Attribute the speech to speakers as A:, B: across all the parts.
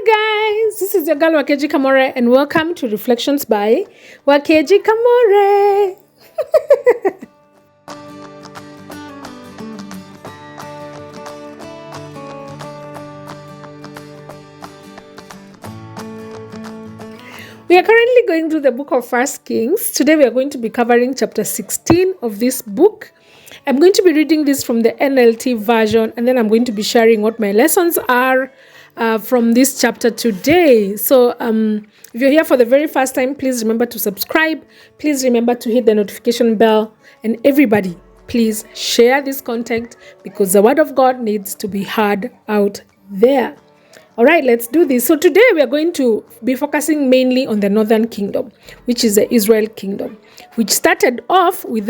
A: Hi guys, this is your girl Wakeji Kamore and welcome to Reflections by Wakeji Kamore. We are currently going through the book of 1 Kings. Today we are going to be covering chapter 16 of this book. I'm going to be reading this from the NLT version and then I'm going to be sharing what my lessons are from this chapter today. So if you're here for the very first time, please remember to subscribe. Please remember to hit the notification bell. And everybody, please share this content because the word of God needs to be heard out there. All right, let's do this. So today we are going to be focusing mainly on the northern kingdom, which is the Israel kingdom, which started off with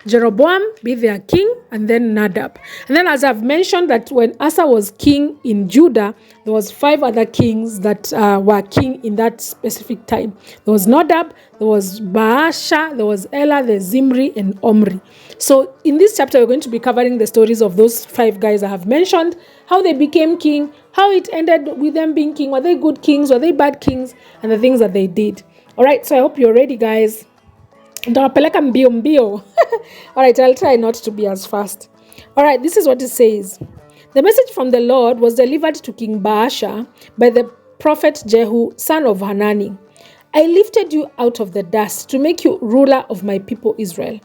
A: Jeroboam be their king and then Nadab. And then as I've mentioned that when Asa was king in Judah, there was 5 other kings that were king in that specific time. There was Nadab, there was Baasha, there was Elah, there's Zimri and Omri. So in this chapter, we're going to be covering the stories of those 5 guys I have mentioned, how they became king, how it ended with them being king. Were they good kings? Were they bad kings? And the things that they did. All right, so I hope you're ready, guys. Ndawapeleka mbio mbio. All right, I'll try not to be as fast. All right, this is what it says. The message from the Lord was delivered to King Baasha by the prophet Jehu, son of Hanani. I lifted you out of the dust to make you ruler of my people Israel.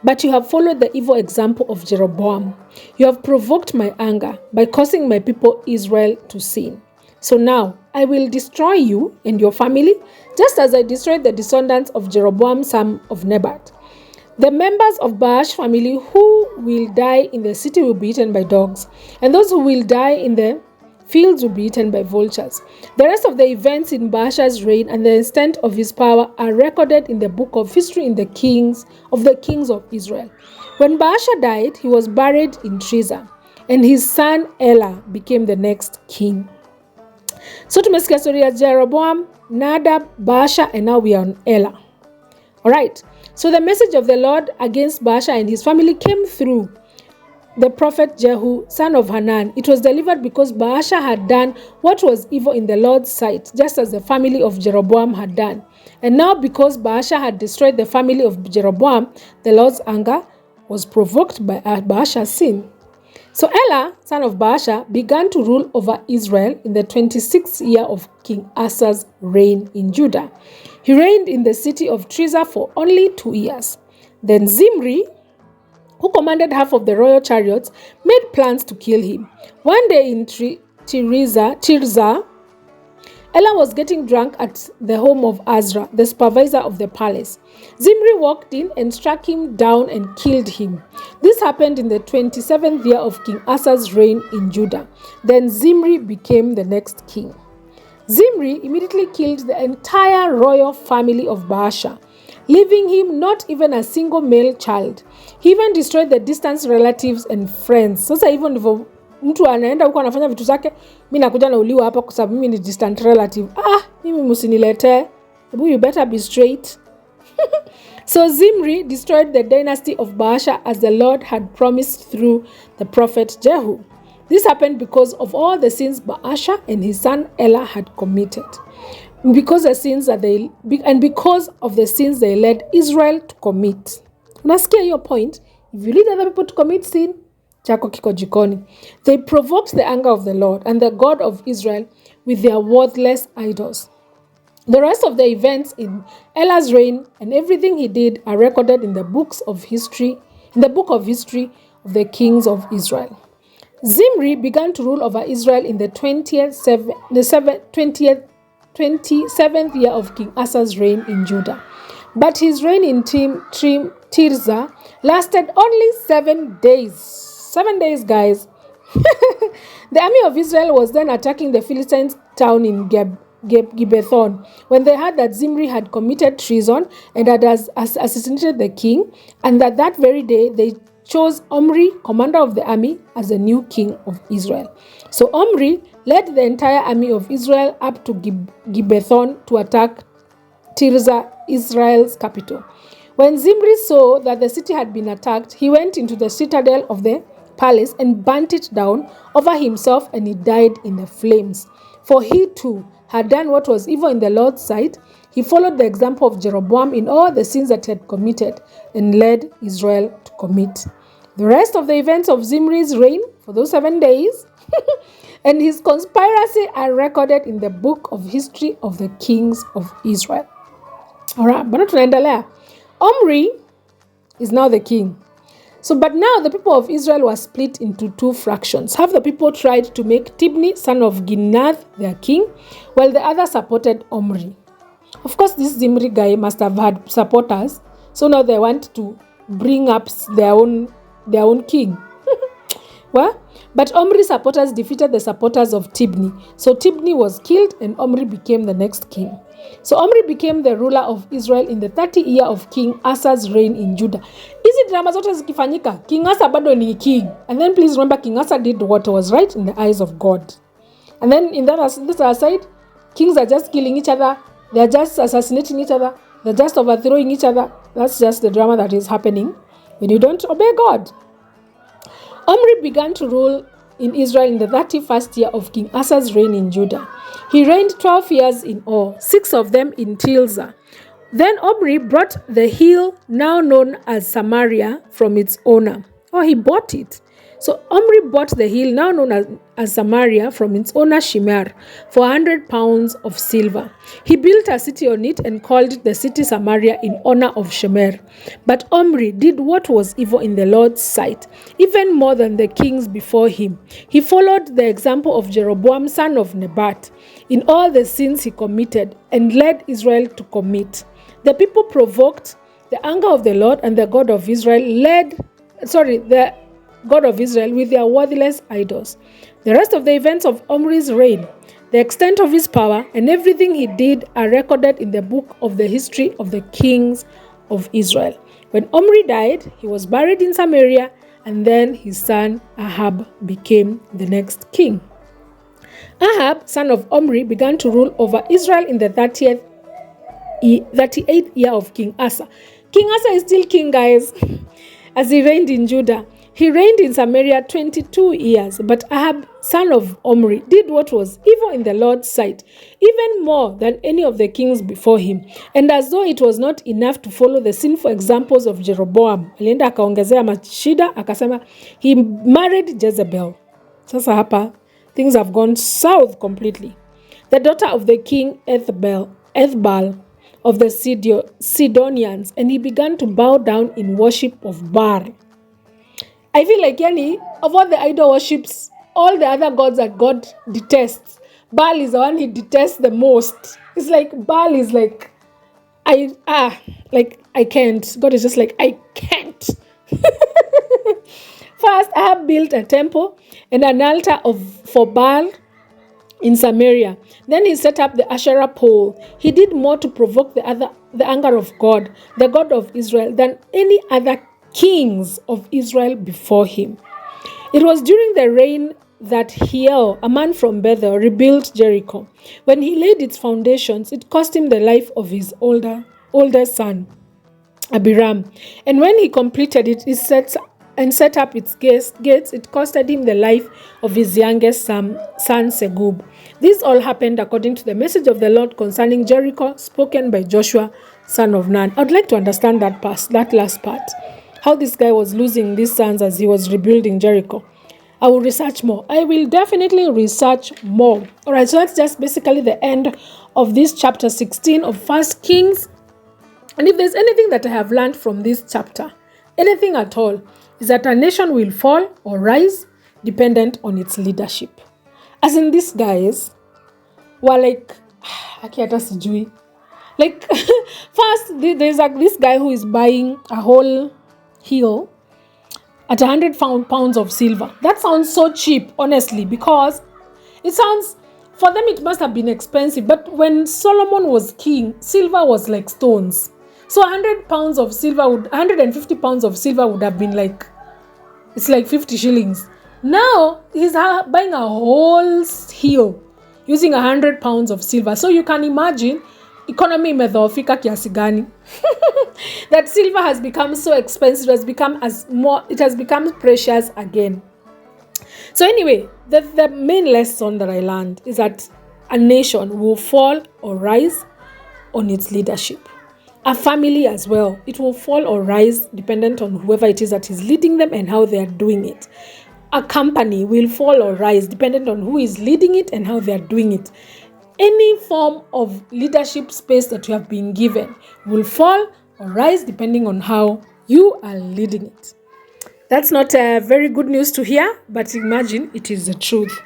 A: But you have followed the evil example of Jeroboam. You have provoked my anger by causing my people Israel to sin. So now I will destroy you and your family, just as I destroyed the descendants of Jeroboam, son of Nebat. The members of Baasha's family who will die in the city will be eaten by dogs, and those who will die in the fields will be eaten by vultures. The rest of the events in Baasha's reign and the extent of his power are recorded in the book of history in the kings of Israel. When Baasha died, he was buried in Tirzah, and his son Elah became the next king. So tumesikia story ya Jeroboam, Nadab, Baasha, and now we are on Elah. All right. So the message of the Lord against Baasha and his family came through the prophet Jehu, son of Hanan. It was delivered because Baasha had done what was evil in the Lord's sight, just as the family of Jeroboam had done. And now because Baasha had destroyed the family of Jeroboam, the Lord's anger was provoked by Baasha's sin. So Elah, son of Baasha, began to rule over Israel in the 26th year of King Asa's reign in Judah. He reigned in the city of Tirzah for only 2 years. Then Zimri, who commanded half of the royal chariots, made plans to kill him. One day in Tirzah, Elah was getting drunk at the home of Azra, the supervisor of the palace. Zimri walked in and struck him down and killed him. This happened in the 27th year of King Asa's reign in Judah. Then Zimri became the next king. Zimri immediately killed the entire royal family of Baasha, leaving him not even a single male child. He even destroyed the distant relatives and friends. Sasa hivyo ndivyo mtu anaenda huko anafanya vitu zake, mimi nakuja na uliwa hapa kwa sababu mimi ni distant relative. Mimi msiniletee. You better be straight. So Zimri destroyed the dynasty of Baasha as the Lord had promised through the prophet Jehu. This happened because of all the sins Baasha and his son Elah had committed. Because of the sins they led Israel to commit. Unasikia hiyo point? If you lead other people to commit sin, chako kiko jikoni. They provoked the anger of the Lord and the God of Israel with their worthless idols. The rest of the events in Elah's reign and everything he did are recorded in the book of history of the kings of Israel. Zimri began to rule over Israel in the 27th year of King Asa's reign in Judah. But his reign in Tirzah lasted only 7 days. 7 days, guys. The army of Israel was then attacking the Philistines' town in Gibbethon when they heard that Zimri had committed treason and had assassinated the king, and that very day they chose Omri, commander of the army, as the new king of Israel. So Omri led the entire army of Israel up to Gibbethon to attack Tirzah, Israel's capital. When Zimri saw that the city had been attacked, he went into the citadel of the palace and burnt it down over himself, and he died in the flames. for he too had done what was evil in the Lord's sight. He followed the example of Jeroboam in all the sins that he had committed and led Israel to commit. The rest of the events of Zimri's reign for those 7 days and his conspiracy are recorded in the book of history of the kings of Israel. Alright, bado tunaendelea. Omri is now the king. But now the people of Israel were split into 2 fractions. Half the people tried to make Tibni, son of Ginath, their king, while the other supported Omri. Of course, this Zimri guy must have had supporters, so now they want to bring up their own king. Well, but Omri's supporters defeated the supporters of Tibni. So Tibni was killed and Omri became the next king. So Omri became the ruler of Israel in the 30th year of King Asa's reign in Judah. Hizi drama zote zikifanyika, King Asa bado ni king. And then please remember, King Asa did what was right in the eyes of God. And then in this other side, kings are just killing each other. They're just assassinating each other. They're just overthrowing each other. That's just the drama that is happening when you don't obey God. Omri began to rule in Israel in the 31st year of King Asa's reign in Judah. He reigned 12 years in all, 6 of them in Tilza. Then Omri brought the hill now known as Samaria from its owner. He bought it. So Omri bought the hill now known as Samaria from its owner Shemer for 100 pounds of silver. He built a city on it and called it the city Samaria in honor of Shemer. But Omri did what was evil in the Lord's sight, even more than the kings before him. He followed the example of Jeroboam, son of Nebat, in all the sins he committed and led Israel to commit. The people provoked the anger of the Lord, and the God of Israel the God of Israel with their worthless idols. The rest of the events of Omri's reign, the extent of his power, and everything he did are recorded in the book of the history of the kings of Israel. When Omri died, he was buried in Samaria, and then his son Ahab became the next king. Ahab, son of Omri, began to rule over Israel in the 38th year of King Asa. King Asa is still king, guys, as he reigned in Judah. He reigned in Samaria 22 years, but Ahab, son of Omri, did what was evil in the Lord's sight, even more than any of the kings before him. And as though it was not enough to follow the sinful examples of Jeroboam, alienda akaongezea mashida, akasema, he married Jezebel. Sasa hapa, things have gone south completely. The daughter of the king Ethbaal of the Sidonians, and he began to bow down in worship of Baal. I feel like, of all the idol worships, all the other gods that God detests, Baal is the one he detests the most. It's like Baal is like, I can't. God is just like, I can't. First, Ahab built a temple and an altar for Baal in Samaria. Then he set up the Asherah pole. He did more to provoke the anger of God, the God of Israel, than any other kings of Israel before him. It was during the reign that Hiel, a man from Bethel, rebuilt Jericho. When he laid its foundations, it cost him the life of his older son, Abiram. And when he completed it, set up its gates, it costed him the life of his youngest son, Segub. This all happened according to the message of the Lord concerning Jericho, spoken by Joshua, son of Nun. I'd like to understand that last part. How this guy was losing these sons as he was rebuilding Jericho. I will research more. I will definitely research more. All right, so that's just basically the end of this chapter 16 of 1 Kings. And if there's anything that I have learned from this chapter, anything at all, is that a nation will fall or rise dependent on its leadership. As in, these guys were like, like first there's this guy who is buying a whole hill at 100 pounds of silver. That sounds so cheap, honestly, because it sounds, for them it must have been expensive, but when Solomon was king, silver was like stones. So 150 pounds of silver would have been like, it's like 50 shillings. Now he's buying a whole hill using 100 pounds of silver. So you can imagine economy imedhoofika kiasi gani. That silver has become so expensive, it has become precious again. So anyway, the main lesson that I learned is that A nation will fall or rise on its leadership. A family as well, it will fall or rise dependent on whoever it is that is leading them and how they are doing it. A company will fall or rise dependent on who is leading it and how they are doing it. Any form of leadership space that you have been given will fall or rise depending on how you are leading it. That's not very good news to hear, but imagine it is the truth.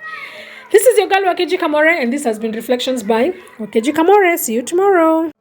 A: This is your girl Wakeji Kamore, and this has been Reflections by Wakeji Kamore. See you tomorrow.